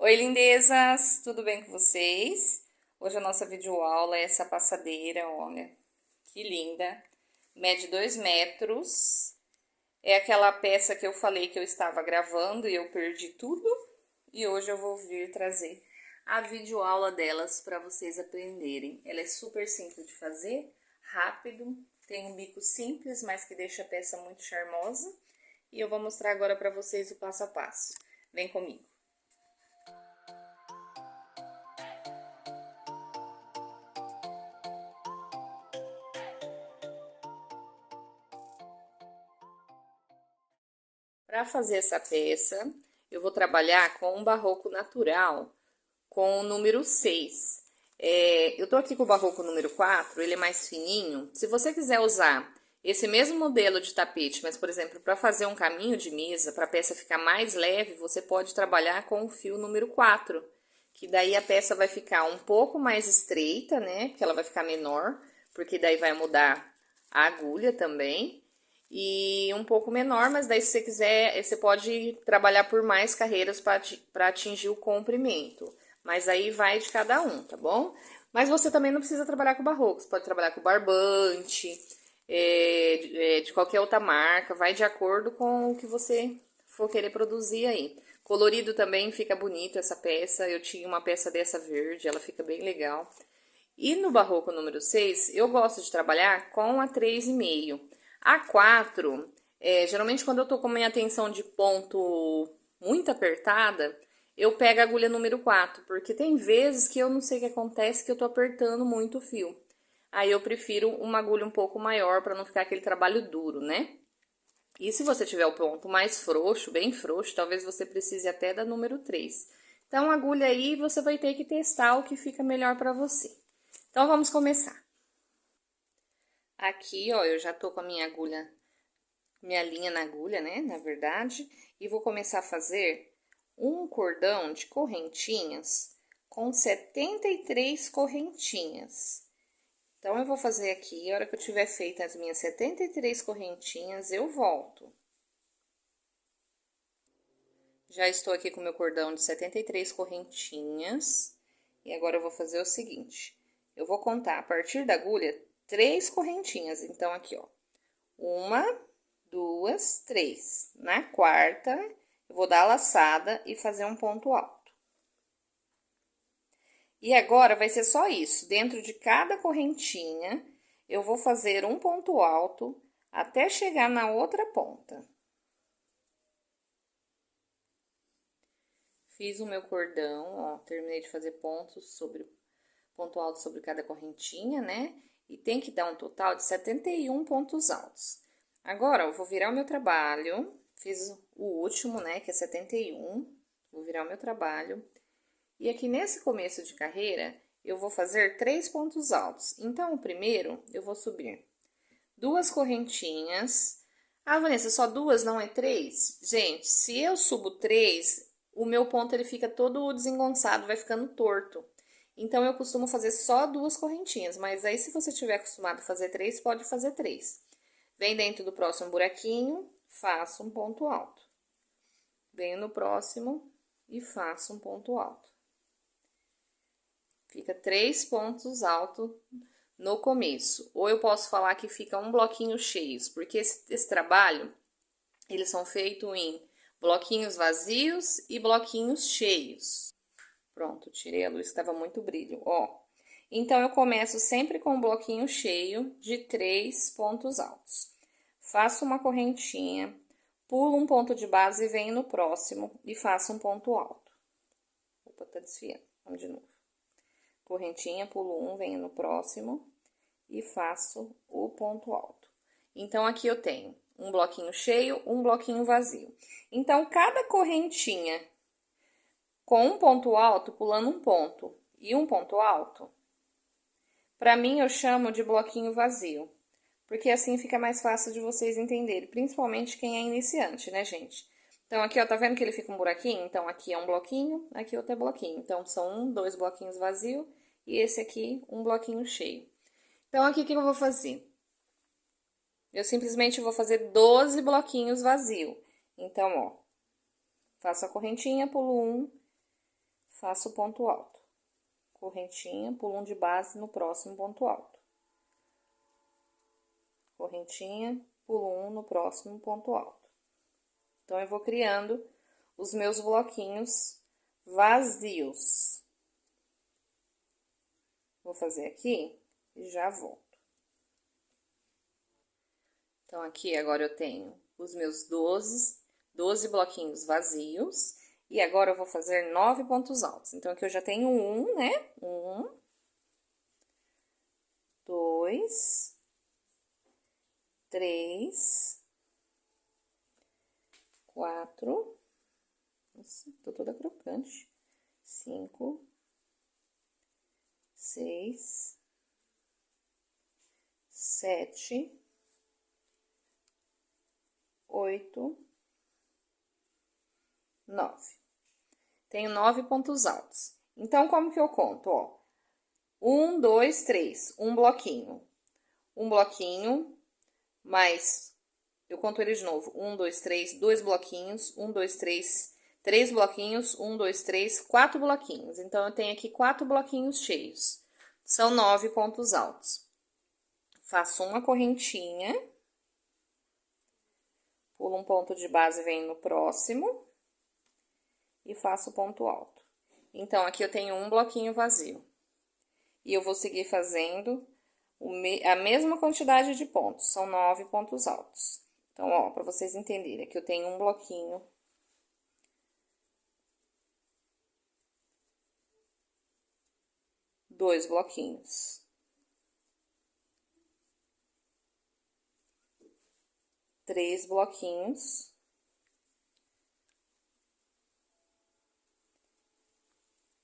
Oi, lindezas! Tudo bem com vocês? Hoje a nossa videoaula é essa passadeira, olha, que linda. Mede 2 metros. É aquela peça que eu falei que eu estava gravando e eu perdi tudo. E hoje eu vou vir trazer a videoaula delas para vocês aprenderem. Ela é super simples de fazer, rápido, tem um bico simples, mas que deixa a peça muito charmosa. E eu vou mostrar agora para vocês o passo a passo. Vem comigo! Para fazer essa peça, eu vou trabalhar com um barroco natural, com o número 6. Eu tô aqui com o barroco número 4, ele é mais fininho. Se você quiser usar esse mesmo modelo de tapete, mas, por exemplo, para fazer um caminho de mesa, para a peça ficar mais leve, você pode trabalhar com o fio número 4, que daí a peça vai ficar um pouco mais estreita, né? Porque ela vai ficar menor, porque daí vai mudar a agulha também e um pouco menor, mas daí se você quiser, você pode trabalhar por mais carreiras para atingir o comprimento. Mas aí vai de cada um, tá bom? Mas você também não precisa trabalhar com barroco, você pode trabalhar com barbante, de qualquer outra marca, vai de acordo com o que você for querer produzir aí. Colorido também fica bonito essa peça, eu tinha uma peça dessa verde, ela fica bem legal. E no barroco número 6, eu gosto de trabalhar com a 3,5. A 4, geralmente quando eu tô com a minha tensão de ponto muito apertada, eu pego a agulha número 4, porque tem vezes que eu não sei o que acontece, que eu tô apertando muito o fio. Aí eu prefiro uma agulha um pouco maior para não ficar aquele trabalho duro, né? E se você tiver o ponto mais frouxo, bem frouxo, talvez você precise até da número 3. Então, a agulha aí você vai ter que testar o que fica melhor para você. Então, vamos começar. Aqui, ó, eu já tô com a minha agulha, minha linha na agulha, né, na verdade, e vou começar a fazer um cordão de correntinhas com 73 correntinhas. Então, eu vou fazer aqui, a hora que eu tiver feito as minhas 73 correntinhas, eu volto. Já estou aqui com meu cordão de 73 correntinhas. E agora eu vou fazer o seguinte. Eu vou contar a partir da agulha 3 correntinhas. Então, aqui, ó. 1, 2, 3. Na quarta, eu vou dar a laçada e fazer um ponto alto. E agora vai ser só isso. Dentro de cada correntinha, eu vou fazer um ponto alto até chegar na outra ponta. Fiz o meu cordão, ó, terminei de fazer ponto alto sobre cada correntinha, né? E tem que dar um total de 71 pontos altos. Agora, eu vou virar o meu trabalho, fiz o último, né, que é 71, vou virar o meu trabalho. E aqui nesse começo de carreira, eu vou fazer 3 pontos altos. Então, o primeiro, eu vou subir 2 correntinhas. Ah, Vanessa, só 2, não é 3? Gente, se eu subo 3, o meu ponto ele fica todo desengonçado, vai ficando torto. Então, eu costumo fazer só 2 correntinhas, mas aí se você tiver acostumado a fazer 3, pode fazer 3. Vem dentro do próximo buraquinho, faço um ponto alto. Venho no próximo e faço um ponto alto. Fica 3 pontos altos no começo. Ou eu posso falar que fica um bloquinho cheios, porque esse trabalho, eles são feitos em bloquinhos vazios e bloquinhos cheios. Pronto, tirei a luz que estava muito brilho, ó. Então, eu começo sempre com um bloquinho cheio de 3 pontos altos. Faço uma correntinha, pulo um ponto de base e venho no próximo e faço um ponto alto. Opa, tá desfiando. Vamos de novo. Correntinha, pulo um, venho no próximo e faço o ponto alto. Então, aqui eu tenho um bloquinho cheio, um bloquinho vazio. Então, cada correntinha com um ponto alto, pulando um ponto e um ponto alto, para mim eu chamo de bloquinho vazio, porque assim fica mais fácil de vocês entenderem, principalmente quem é iniciante, né, gente? Então, aqui, ó, tá vendo que ele fica um buraquinho? Então, aqui é um bloquinho, aqui outro é bloquinho. Então, são 2 bloquinhos vazios e esse aqui, um bloquinho cheio. Então, aqui, o que eu vou fazer? Eu simplesmente vou fazer 12 bloquinhos vazios. Então, ó, faço a correntinha, pulo um, faço o ponto alto. Correntinha, pulo um de base no próximo ponto alto. Correntinha, pulo um no próximo ponto alto. Então, eu vou criando os meus bloquinhos vazios. Vou fazer aqui e já volto. Então, aqui agora eu tenho os meus 12 bloquinhos vazios. E agora eu vou fazer 9 pontos altos. Então, aqui eu já tenho um, né? 1, 2, 3, 4. Nossa, tô toda crocante. 5, 6, 7, 8, 9. Tenho 9 pontos altos. Então, como que eu conto, ó? 1, 2, 3, um bloquinho. Um bloquinho, mais... Eu conto ele de novo. 1, 2, 3, 2 bloquinhos. 1, 2, 3, 3 bloquinhos. 1, 2, 3, 4 bloquinhos. Então, eu tenho aqui 4 bloquinhos cheios. São 9 pontos altos. Faço uma correntinha. Pulo um ponto de base e venho no próximo. E faço ponto alto. Então, aqui eu tenho um bloquinho vazio. E eu vou seguir fazendo a mesma quantidade de pontos. São 9 pontos altos. Então, ó, pra vocês entenderem, aqui eu tenho um bloquinho. Dois bloquinhos. Três bloquinhos.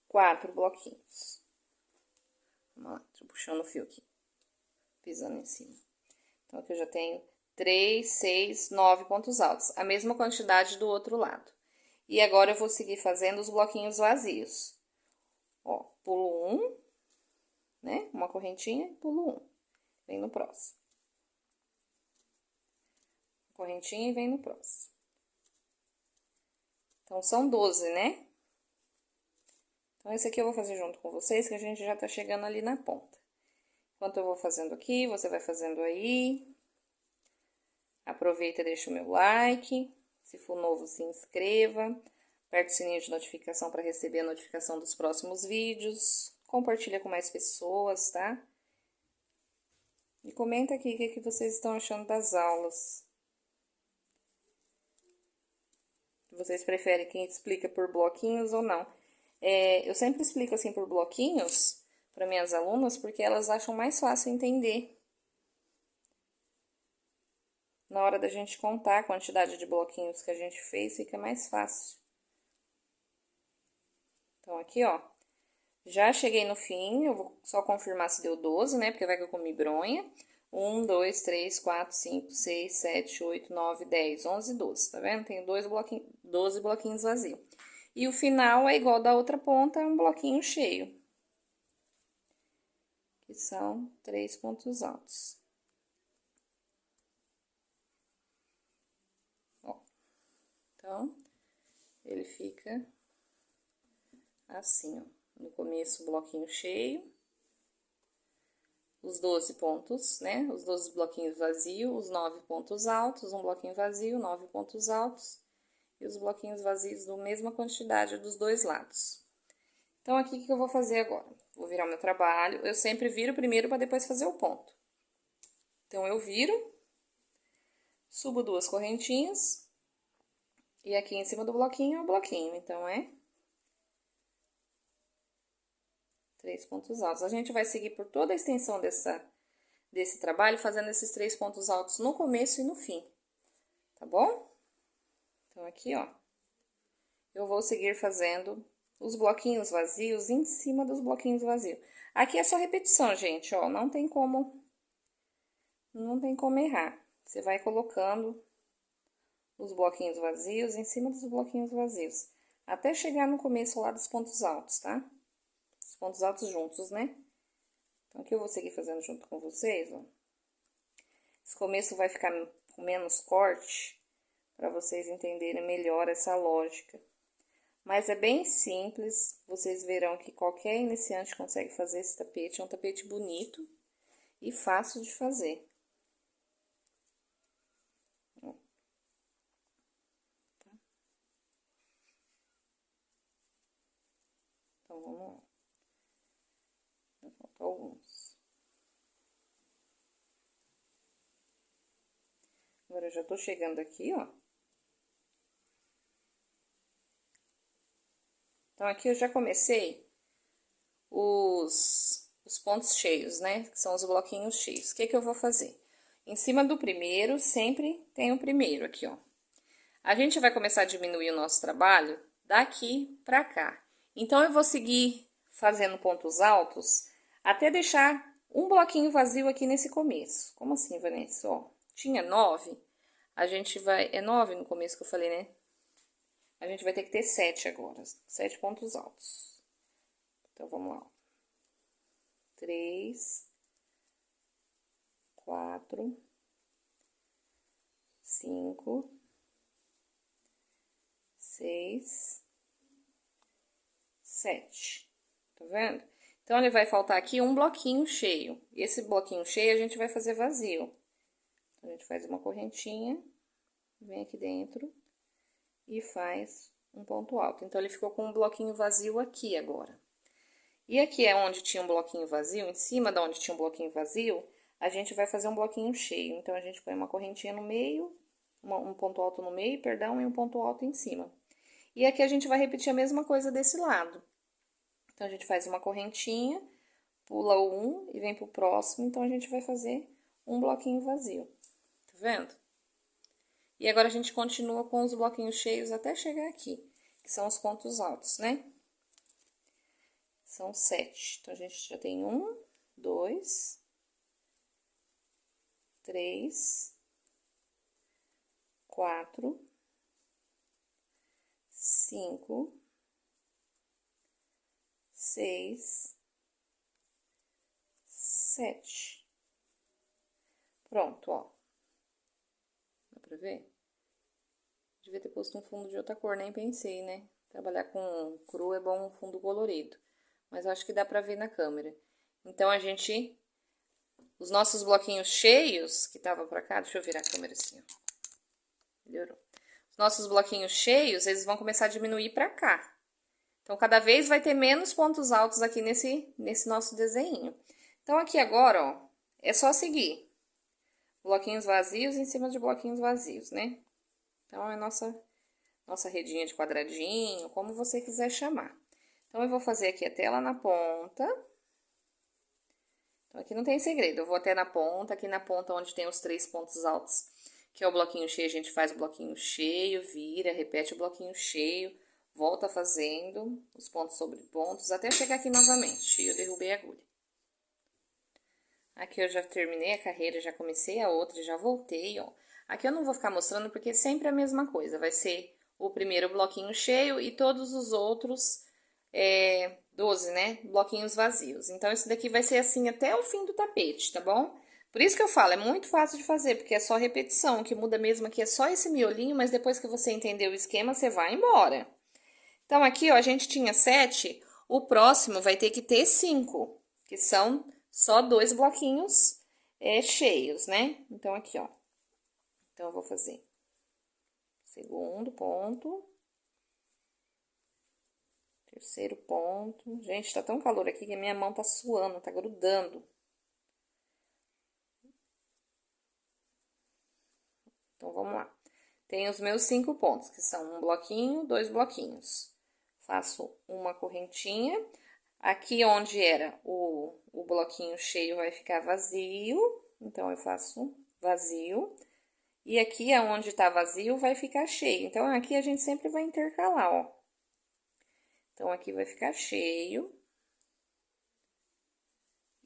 4 bloquinhos. Vamos lá, tô puxando o fio aqui, pisando em cima. Então, aqui eu já tenho 3, 6, 9 pontos altos, a mesma quantidade do outro lado. E agora eu vou seguir fazendo os bloquinhos vazios. Ó, pulo um, né? Uma correntinha, pulo um. Vem no próximo. Correntinha e vem no próximo. Então, são 12, né? Então, esse aqui eu vou fazer junto com vocês, que a gente já tá chegando ali na ponta. Enquanto eu vou fazendo aqui, você vai fazendo aí. Aproveita e deixa o meu like. Se for novo, se inscreva. Aperte o sininho de notificação para receber a notificação dos próximos vídeos. Compartilha com mais pessoas, tá? E comenta aqui o que vocês estão achando das aulas. Vocês preferem quem explica por bloquinhos ou não? Eu sempre explico assim por bloquinhos para minhas alunas, porque elas acham mais fácil entender. Na hora da gente contar a quantidade de bloquinhos que a gente fez, fica mais fácil. Então, aqui, ó, já cheguei no fim, eu vou só confirmar se deu 12, né, porque vai que eu comi bronha. 1, 2, 3, 4, 5, 6, 7, 8, 9, 10, 11, 12, tá vendo? Tenho 12 bloquinhos vazios. E o final é igual da outra ponta, é um bloquinho cheio. Que são 3 pontos altos. Ó, então, ele fica assim, ó. No começo, bloquinho cheio. Os 12 pontos, né? Os 12 bloquinhos vazios, os 9 pontos altos, um bloquinho vazio, 9 pontos altos. E os bloquinhos vazios da mesma quantidade dos dois lados. Então, aqui, o que eu vou fazer agora? Vou virar o meu trabalho. Eu sempre viro primeiro para depois fazer o ponto. Então, eu viro, subo 2 correntinhas. E aqui em cima do bloquinho é o bloquinho. Então, é 3 pontos altos. A gente vai seguir por toda a extensão desse trabalho, fazendo esses 3 pontos altos no começo e no fim. Tá bom? Então, aqui, ó, eu vou seguir fazendo os bloquinhos vazios em cima dos bloquinhos vazios. Aqui é só repetição, gente, ó, não tem como errar. Você vai colocando os bloquinhos vazios em cima dos bloquinhos vazios, até chegar no começo lá dos pontos altos, tá? Os pontos altos juntos, né? Então, aqui eu vou seguir fazendo junto com vocês, ó. Esse começo vai ficar com menos corte, para vocês entenderem melhor essa lógica. Mas é bem simples, vocês verão que qualquer iniciante consegue fazer esse tapete. É um tapete bonito e fácil de fazer. Então, vamos lá. Vou faltar alguns. Agora, eu já tô chegando aqui, ó. Então, aqui eu já comecei os pontos cheios, né? Que são os bloquinhos cheios. O que que eu vou fazer? Em cima do primeiro, sempre tem o primeiro aqui, ó. A gente vai começar a diminuir o nosso trabalho daqui pra cá. Então, eu vou seguir fazendo pontos altos até deixar um bloquinho vazio aqui nesse começo. Como assim, Vanessa? Ó, tinha 9, a gente vai... É 9 no começo que eu falei, né? A gente vai ter que ter 7 agora. 7 pontos altos. Então, vamos lá. 3, 4, 5, 6, 7. Tá vendo? Então, ele vai faltar aqui um bloquinho cheio. Esse bloquinho cheio a gente vai fazer vazio. Então, a gente faz uma correntinha, vem aqui dentro e faz um ponto alto. Então, ele ficou com um bloquinho vazio aqui agora. E aqui é onde tinha um bloquinho vazio, em cima da onde tinha um bloquinho vazio, a gente vai fazer um bloquinho cheio. Então, a gente põe uma correntinha no meio, um ponto alto no meio, perdão, e um ponto alto em cima. E aqui a gente vai repetir a mesma coisa desse lado. Então, a gente faz uma correntinha, pula o 1 e vem pro próximo. Então, a gente vai fazer um bloquinho vazio. Tá vendo? E agora, a gente continua com os bloquinhos cheios até chegar aqui, que são os pontos altos, né? São 7. Então, a gente já tem 1, 2, 3, 4, 5, 6, 7. Pronto, ó. Dá pra ver? Devia ter posto um fundo de outra cor, nem pensei, né? Trabalhar com cru é bom um fundo colorido. Mas acho que dá pra ver na câmera. Então, a gente... Os nossos bloquinhos cheios, que tava pra cá... Deixa eu virar a câmera assim, ó. Melhorou. Os nossos bloquinhos cheios, eles vão começar a diminuir pra cá. Então, cada vez vai ter menos pontos altos aqui nesse nosso desenho. Então, aqui agora, ó, é só seguir. Bloquinhos vazios em cima de bloquinhos vazios, né? Então, é nossa redinha de quadradinho, como você quiser chamar. Então, eu vou fazer aqui até lá na ponta. Então, aqui não tem segredo, eu vou até na ponta, aqui na ponta onde tem os 3 pontos altos, que é o bloquinho cheio, a gente faz o bloquinho cheio, vira, repete o bloquinho cheio, volta fazendo os pontos sobre pontos, até chegar aqui novamente, e eu derrubei a agulha. Aqui eu já terminei a carreira, já comecei a outra, já voltei, ó. Aqui eu não vou ficar mostrando porque sempre é a mesma coisa, vai ser o primeiro bloquinho cheio e todos os outros 12, né? Bloquinhos vazios. Então, isso daqui vai ser assim até o fim do tapete, tá bom? Por isso que eu falo, é muito fácil de fazer, porque é só repetição. O que muda mesmo aqui é só esse miolinho, mas depois que você entender o esquema, você vai embora. Então, aqui, ó, a gente tinha 7, o próximo vai ter que ter 5, que são só 2 bloquinhos cheios, né? Então, aqui, ó. Então, eu vou fazer segundo ponto. Terceiro ponto. Gente, tá tão calor aqui que a minha mão tá suando, tá grudando. Então, vamos lá. Tem os meus 5 pontos, que são um bloquinho, 2 bloquinhos. Faço uma correntinha. Aqui onde era o bloquinho cheio vai ficar vazio. Então, eu faço vazio. E aqui onde tá vazio vai ficar cheio. Então, aqui a gente sempre vai intercalar, ó. Então, aqui vai ficar cheio.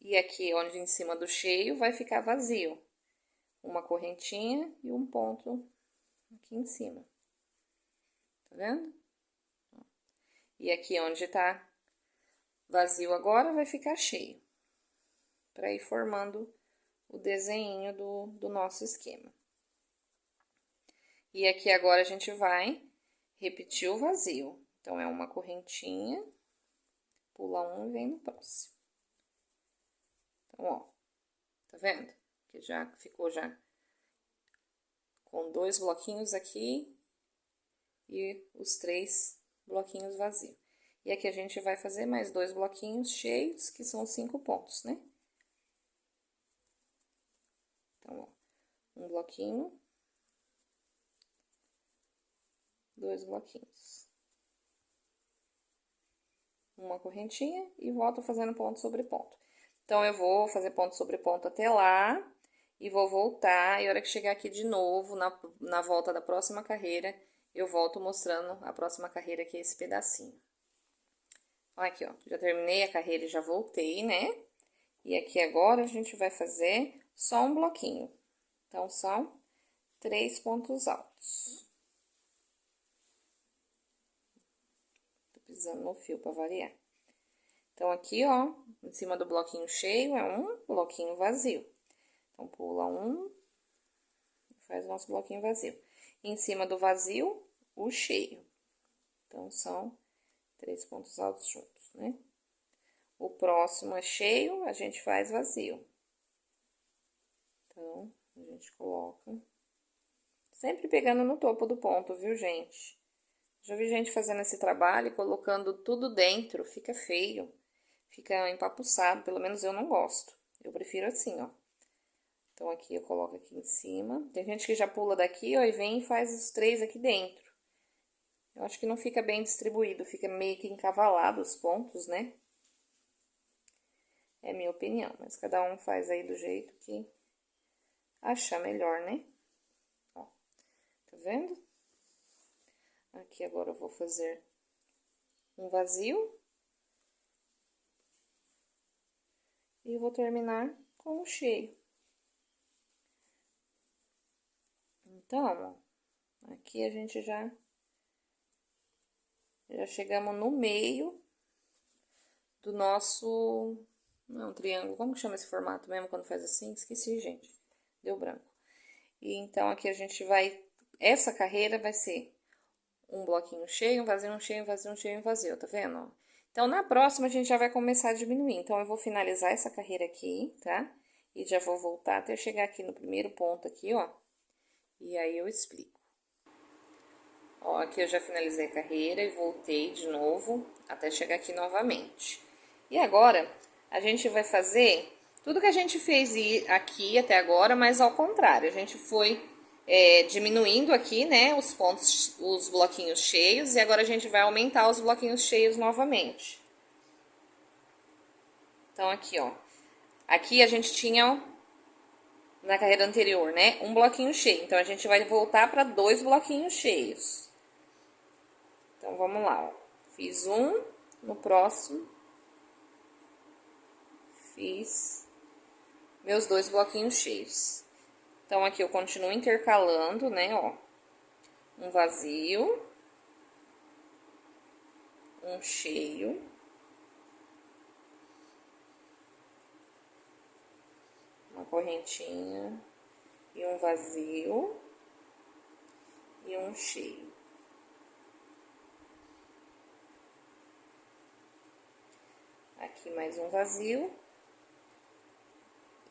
E aqui, onde em cima do cheio, vai ficar vazio. Uma correntinha e um ponto aqui em cima. Tá vendo? E aqui, onde tá vazio agora, vai ficar cheio. Pra ir formando o desenho do nosso esquema. E aqui agora a gente vai repetir o vazio. Então, é uma correntinha, pula um e vem no próximo. Então, ó, tá vendo? Que já ficou já com 2 bloquinhos aqui e os 3 bloquinhos vazios. E aqui a gente vai fazer mais 2 bloquinhos cheios, que são 5 pontos, né? Então, ó, um bloquinho, 2 bloquinhos. Uma correntinha e volto fazendo ponto sobre ponto. Então, eu vou fazer ponto sobre ponto até lá e vou voltar. E a hora que chegar aqui de novo, na volta da próxima carreira, eu volto mostrando a próxima carreira, que é esse pedacinho. Olha aqui, ó, já terminei a carreira e já voltei, né? E aqui agora a gente vai fazer só um bloquinho. Então, são 3 pontos altos. Tô pisando no fio para variar. Então, aqui, ó, em cima do bloquinho cheio é um bloquinho vazio. Então, pula um e faz o nosso bloquinho vazio. E em cima do vazio, o cheio. Então, são 3 pontos altos juntos, né? O próximo é cheio, a gente faz vazio. Então, a gente coloca... Sempre pegando no topo do ponto, viu, gente? Já vi gente fazendo esse trabalho e colocando tudo dentro, fica feio. Fica empapuçado, pelo menos eu não gosto. Eu prefiro assim, ó. Então, aqui eu coloco aqui em cima. Tem gente que já pula daqui, ó, e vem e faz os 3 aqui dentro. Eu acho que não fica bem distribuído, fica meio que encavalado os pontos, né? É minha opinião, mas cada um faz aí do jeito que achar melhor, né? Ó, tá vendo? Aqui agora eu vou fazer um vazio. E vou terminar com o cheio. Então, ó, aqui a gente já chegamos no meio do nosso... Não é um triângulo, como que chama esse formato mesmo quando faz assim? Esqueci, gente. Deu branco. E então, aqui a gente vai... Essa carreira vai ser um bloquinho cheio, um vazio, um cheio, um vazio, um cheio, um vazio, tá vendo? Ó? Então, na próxima, a gente já vai começar a diminuir. Então, eu vou finalizar essa carreira aqui, tá? E já vou voltar até chegar aqui no primeiro ponto aqui, ó. E aí, eu explico. Ó, aqui eu já finalizei a carreira e voltei de novo até chegar aqui novamente. E agora, a gente vai fazer tudo que a gente fez aqui até agora, mas ao contrário. A gente foi diminuindo aqui, né, os pontos, os bloquinhos cheios, e agora a gente vai aumentar os bloquinhos cheios novamente. Então, aqui, ó. Aqui a gente tinha, na carreira anterior, né, um bloquinho cheio. Então, a gente vai voltar para 2 bloquinhos cheios. Então, vamos lá, ó. Fiz um, no próximo, fiz meus 2 bloquinhos cheios. Então, aqui eu continuo intercalando, né, ó. Um vazio, um cheio, uma correntinha, e um vazio, e um cheio. Aqui mais um vazio.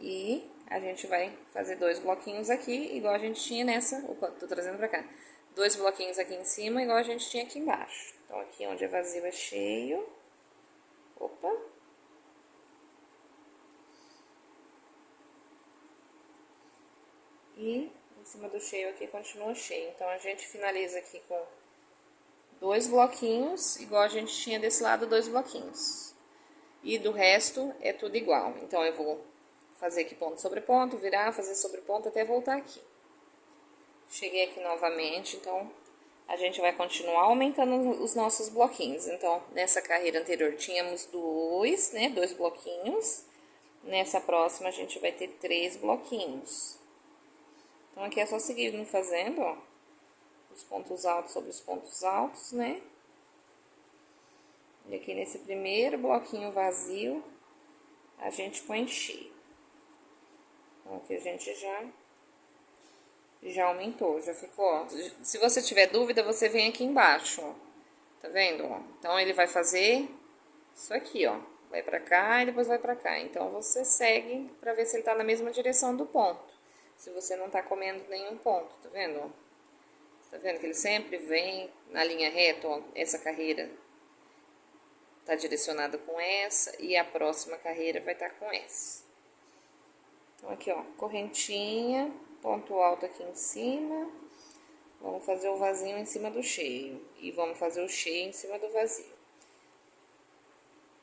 E a gente vai fazer 2 bloquinhos aqui, igual a gente tinha nessa... Opa, tô trazendo pra cá. 2 bloquinhos aqui em cima, igual a gente tinha aqui embaixo. Então, aqui onde é vazio é cheio. Opa. E em cima do cheio aqui continua cheio. Então, a gente finaliza aqui com 2 bloquinhos, igual a gente tinha desse lado, 2 bloquinhos. E do resto é tudo igual. Então, eu vou fazer aqui ponto sobre ponto, virar, fazer sobre ponto até voltar aqui. Cheguei aqui novamente, então a gente vai continuar aumentando os nossos bloquinhos. Então, nessa carreira anterior tínhamos 2, né, 2 bloquinhos. Nessa próxima a gente vai ter 3 bloquinhos. Então, aqui é só seguir fazendo, ó, os pontos altos sobre os pontos altos, né? E aqui nesse primeiro bloquinho vazio, a gente põe cheio. Então, aqui a gente já aumentou, já ficou, ó. Se você tiver dúvida, você vem aqui embaixo, ó. Tá vendo, ó? Então, ele vai fazer isso aqui, ó. Vai pra cá e depois vai pra cá. Então, você segue pra ver se ele tá na mesma direção do ponto. Se você não tá comendo nenhum ponto, tá vendo, ó? Tá vendo que ele sempre vem na linha reta, ó, essa carreira tá direcionada com essa e a próxima carreira vai estar com essa. Então, aqui, ó, correntinha, ponto alto aqui em cima. Vamos fazer o vazio em cima do cheio e vamos fazer o cheio em cima do vazio.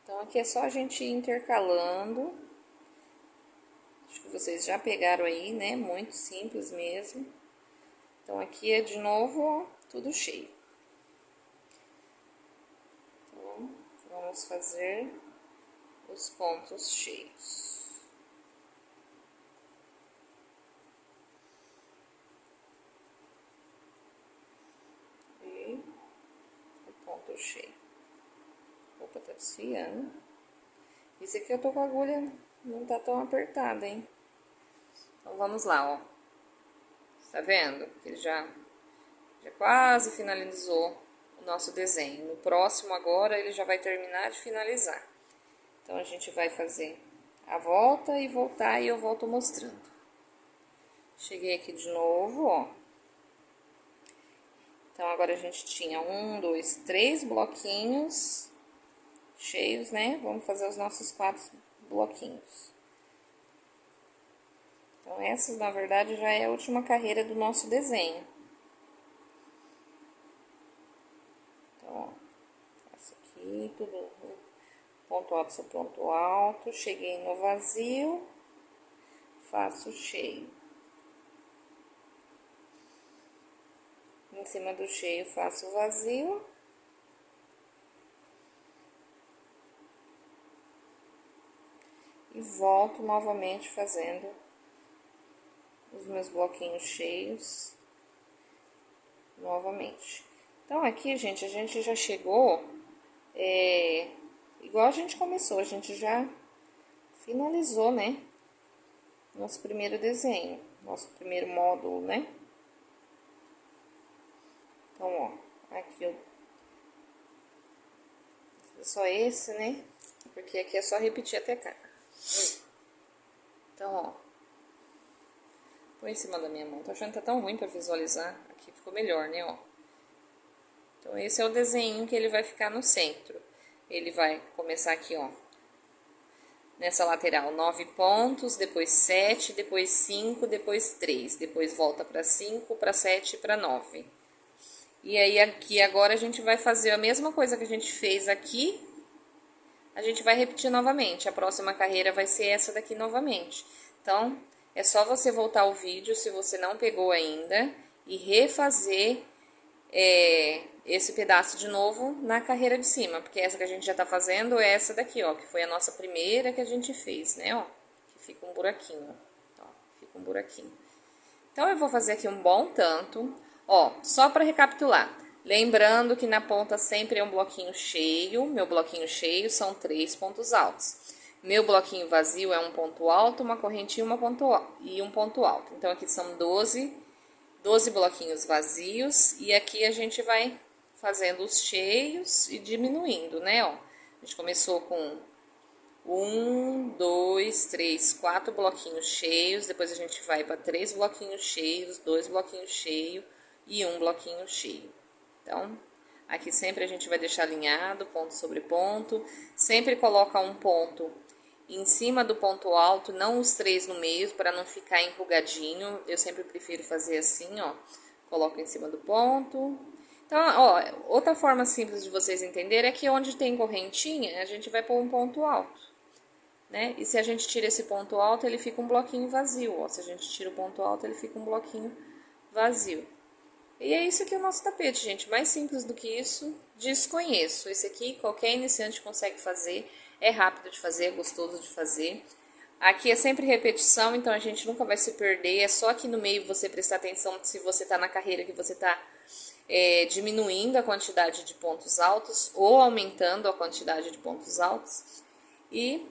Então, aqui é só a gente ir intercalando. Acho que vocês já pegaram aí, né? Muito simples mesmo. Então, aqui é de novo, ó, tudo cheio. Então, vamos fazer os pontos cheios. E o ponto cheio. Opa, tá desfiando. Esse aqui eu tô com a agulha, não tá tão apertada, hein? Então, vamos lá, ó. Tá vendo? Ele já quase finalizou o nosso desenho. No próximo agora, ele já vai terminar de finalizar. Então, a gente vai fazer a volta e voltar e eu volto mostrando. Cheguei aqui de novo, ó. Então, agora a gente tinha 1, 2, 3 bloquinhos cheios, né? Vamos fazer os nossos 4 bloquinhos. Então, essa, na verdade, já é a última carreira do nosso desenho. Então, ó, faço aqui, tudo ponto alto sobre ponto alto, cheguei no vazio, faço cheio. Em cima do cheio, faço o vazio. E volto novamente fazendo os meus bloquinhos cheios novamente. Então, aqui, gente, a gente já chegou, igual a gente começou, a gente já finalizou, né? Nosso primeiro desenho, nosso primeiro módulo, né? Então, ó, aqui eu só esse, né? Porque aqui é só repetir até cá. Então, ó, põe em cima da minha mão. Tô achando que tá tão ruim pra visualizar. Aqui ficou melhor, né, ó. Então, esse é o desenho que ele vai ficar no centro. Ele vai começar aqui, ó, nessa lateral, 9 pontos, depois 7, depois 5, depois 3. Depois volta pra 5, pra 7 e pra 9. E aí, aqui agora a gente vai fazer a mesma coisa que a gente fez aqui. A gente vai repetir novamente. A próxima carreira vai ser essa daqui novamente. Então, é só você voltar o vídeo, se você não pegou ainda, e refazer esse pedaço de novo na carreira de cima. Porque essa que a gente já tá fazendo é essa daqui, ó, que foi a nossa primeira que a gente fez, né, ó. Que fica um buraquinho, ó, fica um buraquinho. Então, eu vou fazer aqui um bom tanto. Ó, só para recapitular. Lembrando que na ponta sempre é um bloquinho cheio. Meu bloquinho cheio são 3 pontos altos. Meu bloquinho vazio é um ponto alto, uma correntinha e um ponto alto. Então, aqui são 12 bloquinhos vazios. E aqui a gente vai fazendo os cheios e diminuindo, né, ó. A gente começou com 1, 2, 3, 4 bloquinhos cheios. Depois a gente vai para 3 bloquinhos cheios, 2 bloquinhos cheios e 1 bloquinho cheio. Então, aqui sempre a gente vai deixar alinhado, ponto sobre ponto. Sempre coloca um ponto em cima do ponto alto, não os 3 no meio, para não ficar enrugadinho. Eu sempre prefiro fazer assim, ó. Coloca em cima do ponto. Então, ó, outra forma simples de vocês entenderem é que onde tem correntinha, a gente vai pôr um ponto alto, né? E se a gente tira esse ponto alto, ele fica um bloquinho vazio, ó. Se a gente tira o ponto alto, ele fica um bloquinho vazio. E é isso aqui o nosso tapete, gente. Mais simples do que isso, desconheço. Esse aqui, qualquer iniciante consegue fazer. É rápido de fazer, é gostoso de fazer. Aqui é sempre repetição, então a gente nunca vai se perder. É só aqui no meio você prestar atenção se você tá na carreira que você tá diminuindo a quantidade de pontos altos ou aumentando a quantidade de pontos altos. E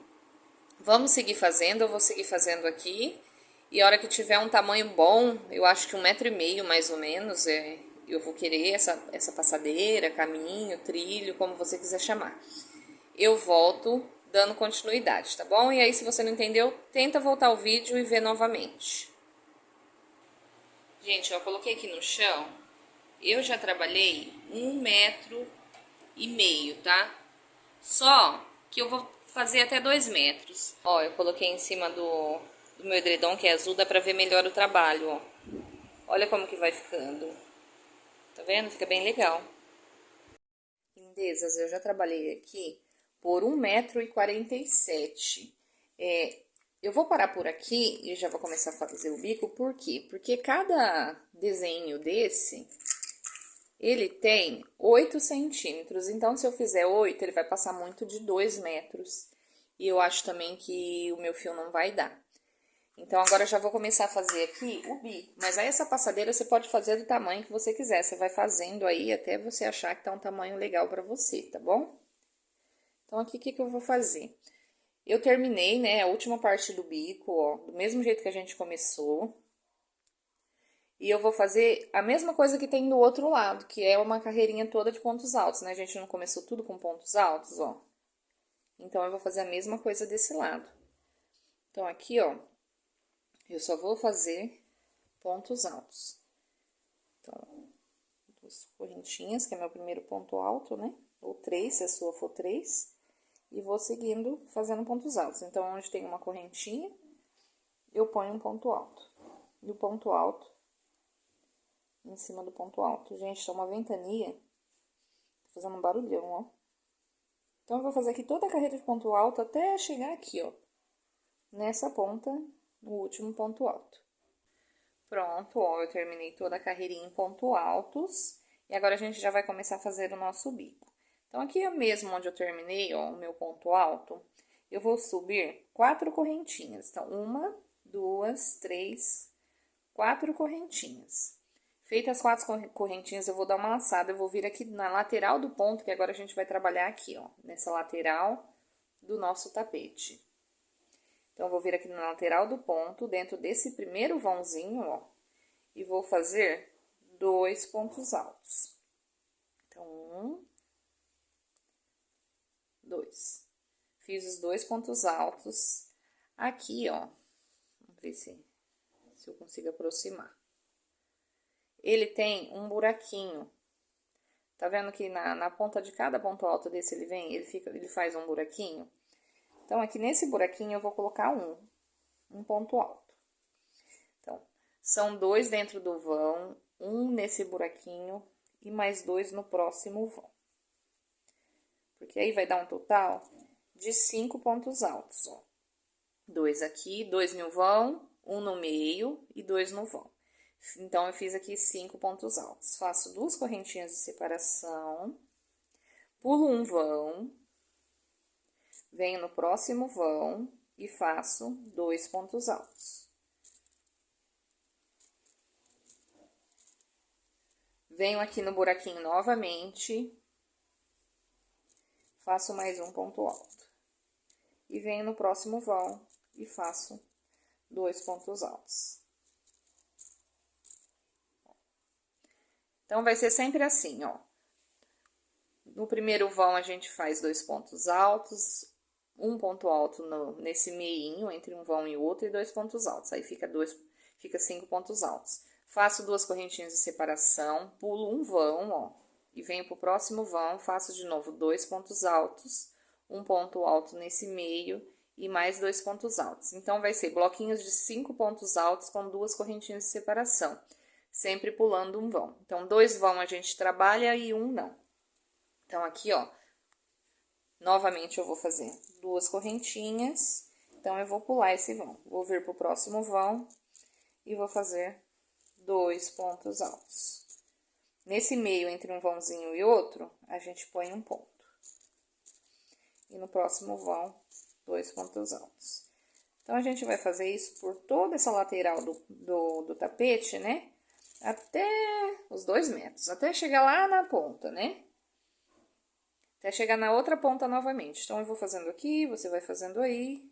vamos seguir fazendo, eu vou seguir fazendo aqui. E a hora que tiver um tamanho bom, eu acho que 1,5 m mais ou menos, eu vou querer essa passadeira, caminho, trilho, como você quiser chamar. Eu volto dando continuidade, tá bom? E aí, se você não entendeu, tenta voltar o vídeo e ver novamente. Gente, ó, eu coloquei aqui no chão, eu já trabalhei 1,5 m, tá? Só que eu vou fazer até 2 metros. Ó, eu coloquei em cima do meu edredom, que é azul, dá pra ver melhor o trabalho, ó. Olha como que vai ficando. Tá vendo? Fica bem legal. Lindezas, eu já trabalhei aqui por 1,47 m. Eu vou parar por aqui e já vou começar a fazer o bico, por quê? Porque cada desenho desse, ele tem 8 centímetros, então se eu fizer 8, ele vai passar muito de 2 metros. E eu acho também que o meu fio não vai dar. Então, agora eu já vou começar a fazer aqui o bico. Mas aí essa passadeira você pode fazer do tamanho que você quiser. Você vai fazendo aí até você achar que tá um tamanho legal pra você, tá bom? Então, aqui o que eu vou fazer? Eu terminei, né, a última parte do bico, ó, do mesmo jeito que a gente começou. E eu vou fazer a mesma coisa que tem do outro lado, que é uma carreirinha toda de pontos altos, né? A gente não começou tudo com pontos altos, ó. Então, eu vou fazer a mesma coisa desse lado. Então, aqui, ó, eu só vou fazer pontos altos. Então, 2 correntinhas, que é meu primeiro ponto alto, né? Ou 3, se a sua for 3. E vou seguindo, fazendo pontos altos. Então, onde tem uma correntinha, eu ponho um ponto alto. E o ponto alto em cima do ponto alto. Gente, tá uma ventania. Tô fazendo um barulhão, ó. Então, eu vou fazer aqui toda a carreira de ponto alto até chegar aqui, ó. Nessa ponta, no último ponto alto. Pronto, ó, eu terminei toda a carreirinha em ponto altos. E agora a gente já vai começar a fazer o nosso bico. Então, aqui mesmo onde eu terminei, ó, o meu ponto alto, eu vou subir 4 correntinhas. Então, 1, 2, 3, 4 correntinhas. Feitas as 4 correntinhas, eu vou dar uma laçada, eu vou vir aqui na lateral do ponto, que agora a gente vai trabalhar aqui, ó, nessa lateral do nosso tapete. Então, eu vou vir aqui na lateral do ponto, dentro desse primeiro vãozinho, ó, e vou fazer 2 pontos altos. Então, 1, 2. Fiz os 2 pontos altos. Aqui, ó, vamos ver se eu consigo aproximar. Ele tem um buraquinho. Tá vendo que na ponta de cada ponto alto desse ele faz um buraquinho? Então, aqui nesse buraquinho eu vou colocar um ponto alto. Então, são 2 dentro do vão, 1 nesse buraquinho e mais 2 no próximo vão. Porque aí vai dar um total de 5 pontos altos, ó. 2 aqui, 2 no vão, 1 no meio e 2 no vão. Então, eu fiz aqui 5 pontos altos. Faço 2 correntinhas de separação, pulo um vão, venho no próximo vão e faço 2 pontos altos. Venho aqui no buraquinho novamente, faço mais um ponto alto. E venho no próximo vão e faço 2 pontos altos. Então, vai ser sempre assim, ó. No primeiro vão, a gente faz 2 pontos altos, um ponto alto nesse meinho, entre um vão e outro, e 2 pontos altos. Aí, fica 5 pontos altos. Faço 2 correntinhas de separação, pulo um vão, ó, e venho pro próximo vão, faço de novo 2 pontos altos, um ponto alto nesse meio e mais 2 pontos altos. Então, vai ser bloquinhos de 5 pontos altos com 2 correntinhas de separação, sempre pulando um vão. Então, 2 vão a gente trabalha e 1 não. Então, aqui, ó, novamente eu vou fazer 2 correntinhas. Então, eu vou pular esse vão. Vou vir pro próximo vão e vou fazer 2 pontos altos. Nesse meio, entre um vãozinho e outro, a gente põe um ponto. E no próximo vão, 2 pontos altos. Então, a gente vai fazer isso por toda essa lateral do tapete, né? Até os 2 metros, até chegar lá na ponta, né? Até chegar na outra ponta novamente. Então, eu vou fazendo aqui, você vai fazendo aí,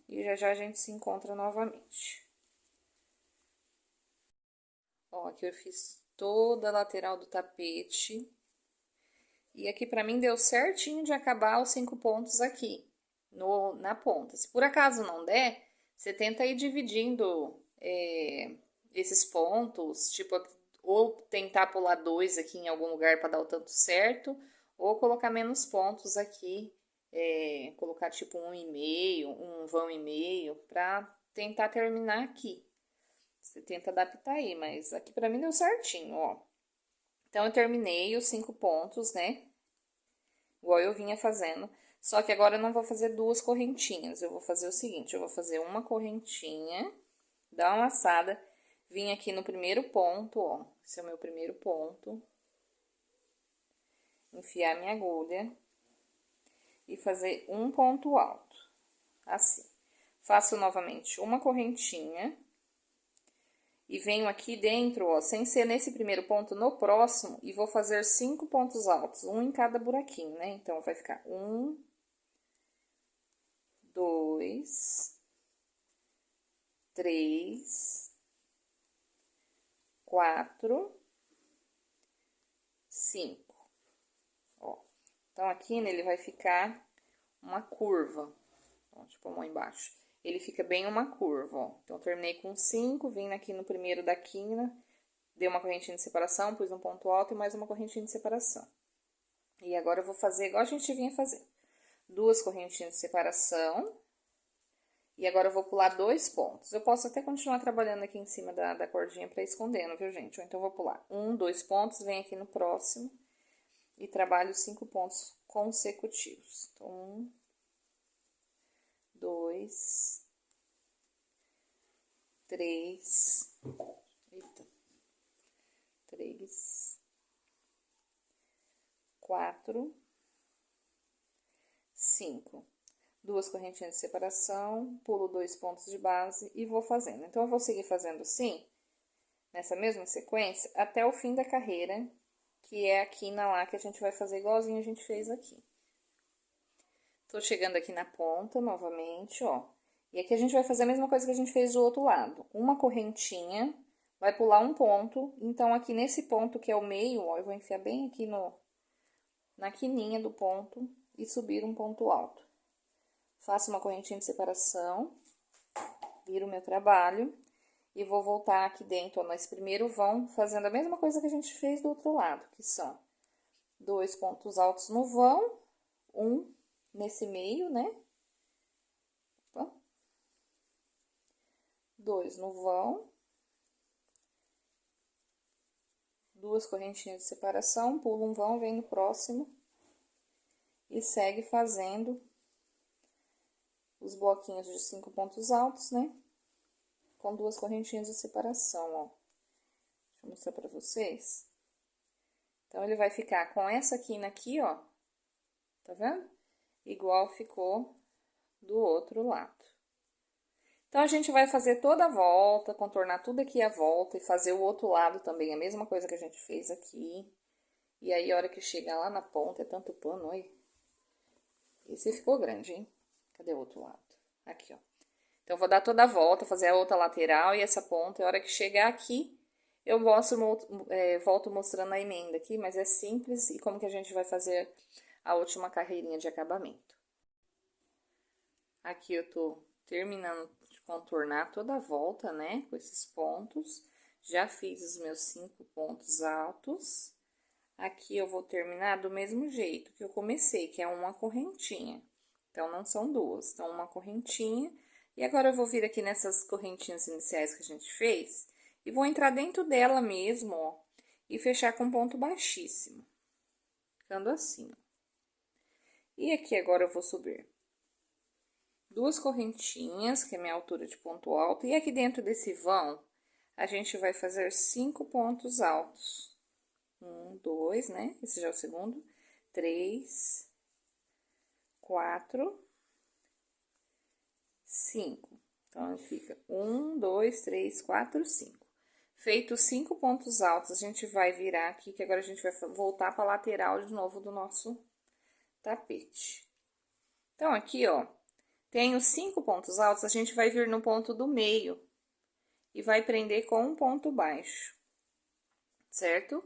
e já já a gente se encontra novamente. Ó, aqui eu fiz toda a lateral do tapete. E aqui pra mim deu certinho de acabar os 5 pontos aqui, na ponta. Se por acaso não der, você tenta ir dividindo esses pontos, tipo, ou tentar pular 2 aqui em algum lugar para dar o tanto certo, ou colocar menos pontos aqui, colocar tipo 1,5, um vão e meio, pra tentar terminar aqui. Você tenta adaptar aí, mas aqui pra mim deu certinho, ó. Então, eu terminei os 5 pontos, né? Igual eu vinha fazendo. Só que agora eu não vou fazer 2 correntinhas. Eu vou fazer o seguinte, eu vou fazer uma correntinha, dar uma laçada, vim aqui no primeiro ponto, ó. Esse é o meu primeiro ponto. Enfiar minha agulha e fazer um ponto alto. Assim. Faço novamente uma correntinha. E venho aqui dentro, ó, sem ser nesse primeiro ponto, no próximo, e vou fazer 5 pontos altos, um em cada buraquinho, né? Então, vai ficar 1, 2, 3, 4, 5. Ó. Então, aqui nele vai ficar uma curva. Ó, deixa eu pôr a mão embaixo. Ele fica bem uma curva, ó. Então, terminei com 5, vim aqui no primeiro da quina, dei uma correntinha de separação, pus um ponto alto e mais uma correntinha de separação. E agora eu vou fazer igual a gente vinha fazendo. 2 correntinhas de separação. E agora eu vou pular 2 pontos. Eu posso até continuar trabalhando aqui em cima da cordinha pra ir escondendo, viu, gente? Ou então, eu vou pular 1, 2 pontos, venho aqui no próximo e trabalho 5 pontos consecutivos. Então, 1, 2, 3, eita, 3, 4, 5. 2 correntinhas de separação, pulo 2 pontos de base e vou fazendo. Então, eu vou seguir fazendo assim, nessa mesma sequência, até o fim da carreira, que é aqui na lá que a gente vai fazer igualzinho a gente fez aqui. Tô chegando aqui na ponta novamente, ó. E aqui a gente vai fazer a mesma coisa que a gente fez do outro lado. Uma correntinha, vai pular um ponto. Então, aqui nesse ponto que é o meio, ó, eu vou enfiar bem aqui na quininha do ponto e subir um ponto alto. Faço uma correntinha de separação, viro o meu trabalho e vou voltar aqui dentro, ó, nesse primeiro vão, fazendo a mesma coisa que a gente fez do outro lado, que são 2 pontos altos no vão, um nesse meio, né? Opa. 2 no vão, 2 correntinhas de separação, pulo um vão, vem no próximo e segue fazendo os bloquinhos de 5 pontos altos, né? Com 2 correntinhas de separação, ó. Deixa eu mostrar pra vocês. Então, ele vai ficar com essa quina aqui, ó. Tá vendo? Igual ficou do outro lado. Então, a gente vai fazer toda a volta, contornar tudo aqui a volta e fazer o outro lado também, a mesma coisa que a gente fez aqui. E aí, a hora que chegar lá na ponta, é tanto pano, olha. Esse ficou grande, hein? Cadê o outro lado? Aqui, ó. Então, eu vou dar toda a volta, fazer a outra lateral e essa ponta. E a hora que chegar aqui, eu volto mostrando a emenda aqui, mas é simples e como que a gente vai fazer a última carreirinha de acabamento. Aqui eu tô terminando de contornar toda a volta, né, com esses pontos. Já fiz os meus 5 pontos altos. Aqui eu vou terminar do mesmo jeito que eu comecei, que é uma correntinha. Então, não são 2, então, uma correntinha. E agora, eu vou vir aqui nessas correntinhas iniciais que a gente fez e vou entrar dentro dela mesmo, ó, e fechar com ponto baixíssimo. Ficando assim, ó. E aqui, agora, eu vou subir 2 correntinhas, que é a minha altura de ponto alto. E aqui dentro desse vão, a gente vai fazer 5 pontos altos. 1, 2, né? Esse já é o segundo. 3, 4, 5. Então, fica 1, 2, 3, 4, 5. Feito 5 pontos altos, a gente vai virar aqui, que agora a gente vai voltar para a lateral de novo do nosso tapete. Então, aqui, ó, tem os 5 pontos altos, a gente vai vir no ponto do meio e vai prender com um ponto baixo. certo?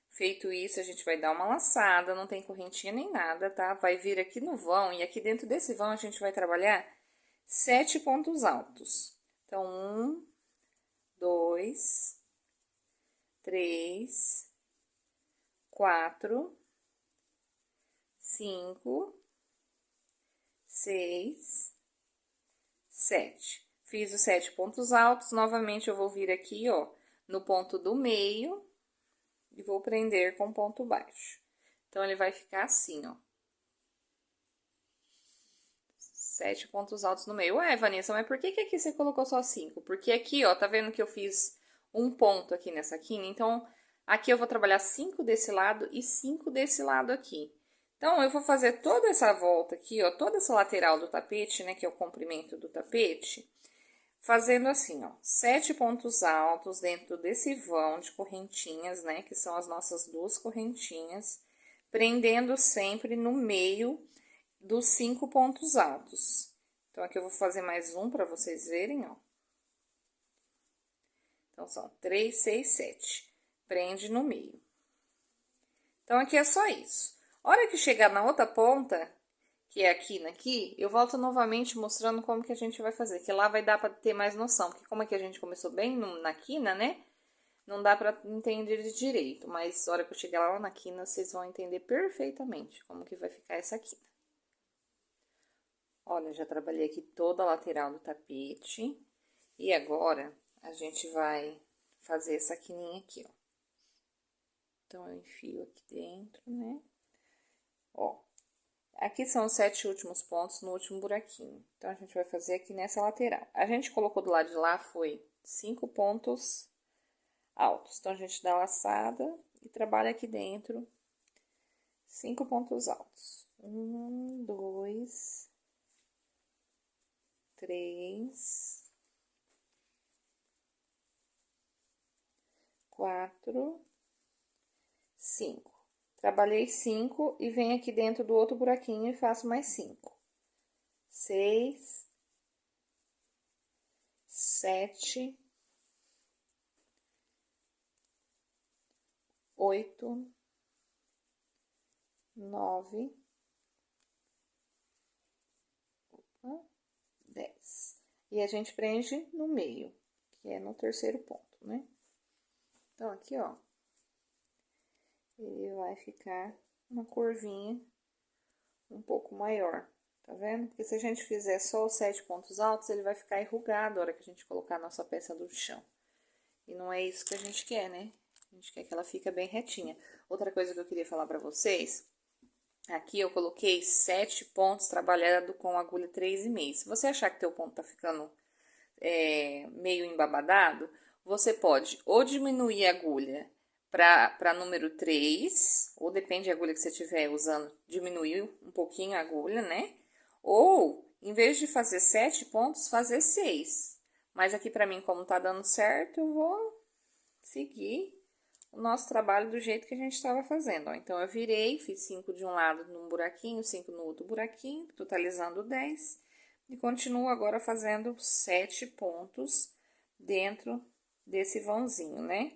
Feito isso, a gente vai dar uma laçada, não tem correntinha nem nada, tá? Vai vir aqui no vão, e aqui dentro desse vão a gente vai trabalhar 7 pontos altos. Então, 1, 2, 3, 4, 5, 6, 7. Fiz os 7 pontos altos, novamente eu vou vir aqui, ó, no ponto do meio e vou prender com ponto baixo. Então, ele vai ficar assim, ó. 7 pontos altos no meio. Ué, Vanessa, mas por que aqui você colocou só 5? Porque aqui, ó, tá vendo que eu fiz um ponto aqui nessa quina? Então, aqui eu vou trabalhar 5 desse lado e 5 desse lado aqui. Então, eu vou fazer toda essa volta aqui, ó, toda essa lateral do tapete, né, que é o comprimento do tapete, fazendo assim, ó, 7 pontos altos dentro desse vão de correntinhas, né, que são as nossas 2 correntinhas, prendendo sempre no meio dos 5 pontos altos. Então, aqui eu vou fazer mais um para vocês verem, ó. Então, são 3, 6, 7. Prende no meio. Então, aqui é só isso. Hora que chegar na outra ponta, que é aqui, eu volto novamente mostrando como que a gente vai fazer, que lá vai dar para ter mais noção, porque como é que a gente começou bem na quina, né? Não dá para entender de direito, mas hora que eu chegar lá na quina, vocês vão entender perfeitamente como que vai ficar essa quina. Olha, já trabalhei aqui toda a lateral do tapete, e agora a gente vai fazer essa quininha aqui, ó. Então, eu enfio aqui dentro, né? Ó, aqui são os 7 últimos pontos no último buraquinho. Então, a gente vai fazer aqui nessa lateral. A gente colocou do lado de lá, foi 5 pontos altos. Então, a gente dá a laçada e trabalha aqui dentro 5 pontos altos. 1, 2, 3, 4, 5. Trabalhei 5 e venho aqui dentro do outro buraquinho e faço mais 5. 6, 7, 8, 9, 10. E a gente prende no meio, que é no terceiro ponto, né? Então, aqui, ó, ele vai ficar uma curvinha um pouco maior, tá vendo? Porque se a gente fizer só os 7 pontos altos, ele vai ficar enrugado na hora que a gente colocar a nossa peça do chão. E não é isso que a gente quer, né? A gente quer que ela fique bem retinha. Outra coisa que eu queria falar pra vocês, aqui eu coloquei 7 pontos trabalhado com agulha 3,5. Se você achar que teu ponto tá ficando meio embabadado, você pode ou diminuir a agulha para número 3, ou depende da agulha que você estiver usando, diminuir um pouquinho a agulha, né? Ou, em vez de fazer 7 pontos, fazer 6. Mas aqui para mim, como tá dando certo, eu vou seguir o nosso trabalho do jeito que a gente estava fazendo, ó. Então, eu virei, fiz 5 de um lado num buraquinho, 5 no outro buraquinho, totalizando 10. E continuo agora fazendo 7 pontos dentro desse vãozinho, né?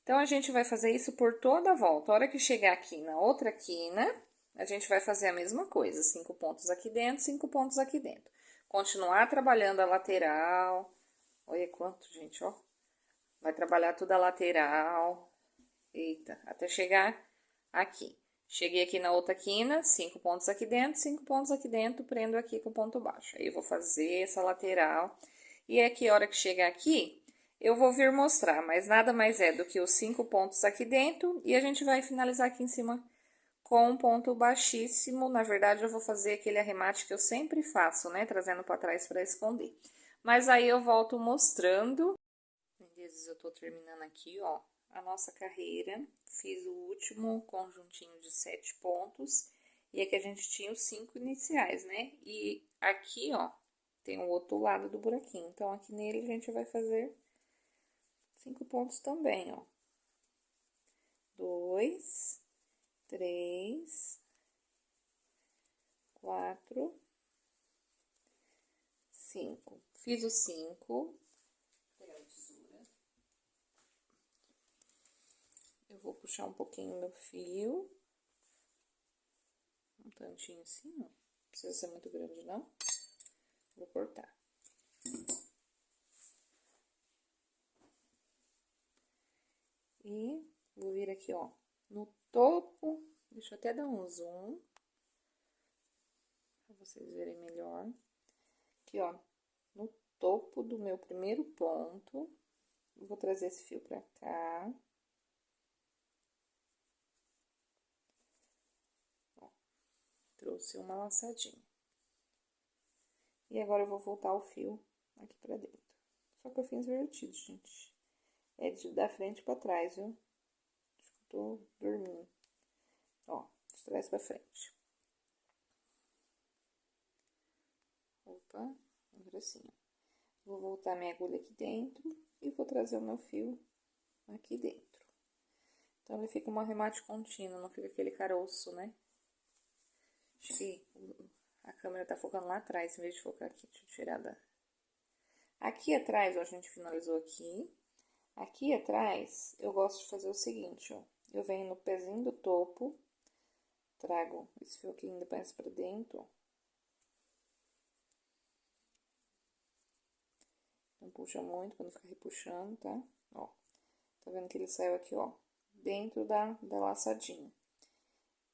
Então, a gente vai fazer isso por toda a volta. A hora que chegar aqui na outra quina, a gente vai fazer a mesma coisa. 5 pontos aqui dentro, 5 pontos aqui dentro. Continuar trabalhando a lateral. Olha quanto, gente, ó. Vai trabalhar toda a lateral. Eita, até chegar aqui. Cheguei aqui na outra quina, 5 pontos aqui dentro, 5 pontos aqui dentro, prendo aqui com ponto baixo. Aí, eu vou fazer essa lateral. E aqui, a hora que chegar aqui, eu vou vir mostrar, mas nada mais é do que os 5 pontos aqui dentro. E a gente vai finalizar aqui em cima com um ponto baixíssimo. Na verdade, eu vou fazer aquele arremate que eu sempre faço, né? Trazendo pra trás pra esconder. Mas aí, eu volto mostrando. Às vezes, eu tô terminando aqui, ó, a nossa carreira. Fiz o último conjuntinho de 7 pontos. E aqui a gente tinha os 5 iniciais, né? E aqui, ó, tem o outro lado do buraquinho. Então, aqui nele a gente vai fazer 5 pontos também, ó. 2, 3, 4, 5. Fiz os 5. vou puxar um pouquinho meu fio. Um tantinho assim, ó. Não precisa ser muito grande, não. Vou cortar. E vou vir aqui, ó, no topo. Deixa eu até dar um zoom. Pra vocês verem melhor. Aqui, ó, no topo do meu primeiro ponto. Eu vou trazer esse fio pra cá. Ó, trouxe uma laçadinha. E agora eu vou voltar o fio aqui pra dentro. Só que eu fiz invertido, gente. É da frente pra trás, viu? Acho que eu tô dormindo. Ó, de trás pra frente. Opa, agora sim, ó. Vou voltar minha agulha aqui dentro e vou trazer o meu fio aqui dentro. Então, ele fica um arremate contínuo, não fica aquele caroço, né? Acho que a câmera tá focando lá atrás, em vez de focar aqui. Deixa eu tirar da... Aqui atrás, ó, a gente finalizou aqui. Aqui atrás, eu gosto de fazer o seguinte, ó. Eu venho no pezinho do topo, trago esse fio aqui ainda mais pra dentro, ó. Não puxa muito, pra não ficar repuxando, tá? Ó, tá vendo que ele saiu aqui, ó, dentro da laçadinha.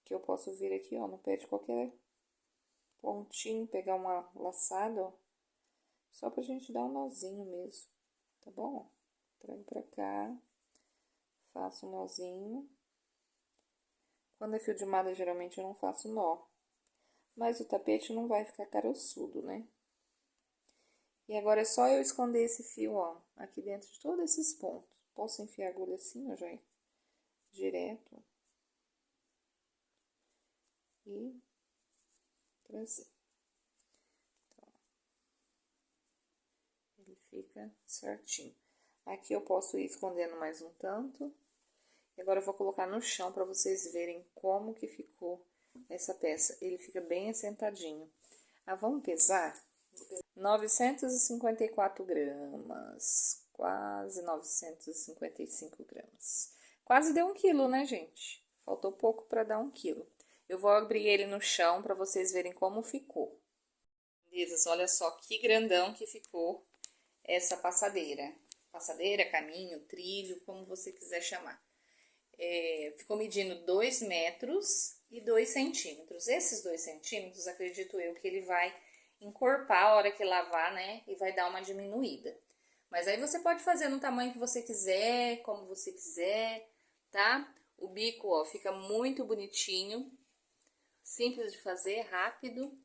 Que eu posso vir aqui, ó, no pé de qualquer pontinho, pegar uma laçada, ó. Só pra gente dar um nozinho mesmo, tá bom? Trago pra cá, faço um nozinho. Quando é fio de malha, geralmente eu não faço nó. Mas o tapete não vai ficar caroçudo, né? E agora é só eu esconder esse fio, ó, aqui dentro de todos esses pontos. Posso enfiar a agulha assim, ó, já direto. E trazer. Então, ele fica certinho. Aqui eu posso ir escondendo mais um tanto. E agora eu vou colocar no chão para vocês verem como que ficou essa peça. Ele fica bem assentadinho. Ah, vamos pesar? 954 gramas, quase 955 gramas. Quase deu 1 quilo, né, gente? Faltou pouco para dar 1 quilo. Eu vou abrir ele no chão para vocês verem como ficou. Beleza, olha só que grandão que ficou essa passadeira. Passadeira, caminho, trilho, como você quiser chamar. Ficou medindo 2 metros e 2 centímetros. Esses 2 centímetros, acredito eu, que ele vai encorpar a hora que lavar, né? E vai dar uma diminuída. Mas aí você pode fazer no tamanho que você quiser, como você quiser, tá? O bico, ó, fica muito bonitinho. Simples de fazer, rápido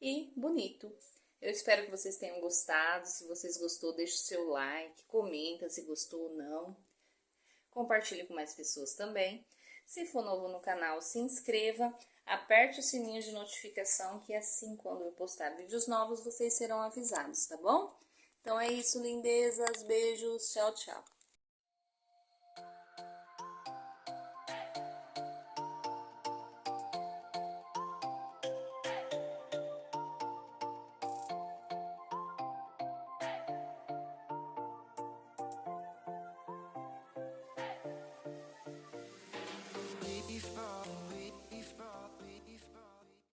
e bonito. Eu espero que vocês tenham gostado. Se vocês gostou, deixe o seu like, comenta se gostou ou não. Compartilhe com mais pessoas também. Se for novo no canal, se inscreva, aperte o sininho de notificação, que assim, quando eu postar vídeos novos, vocês serão avisados, tá bom? Então é isso, lindezas, beijos, tchau, tchau.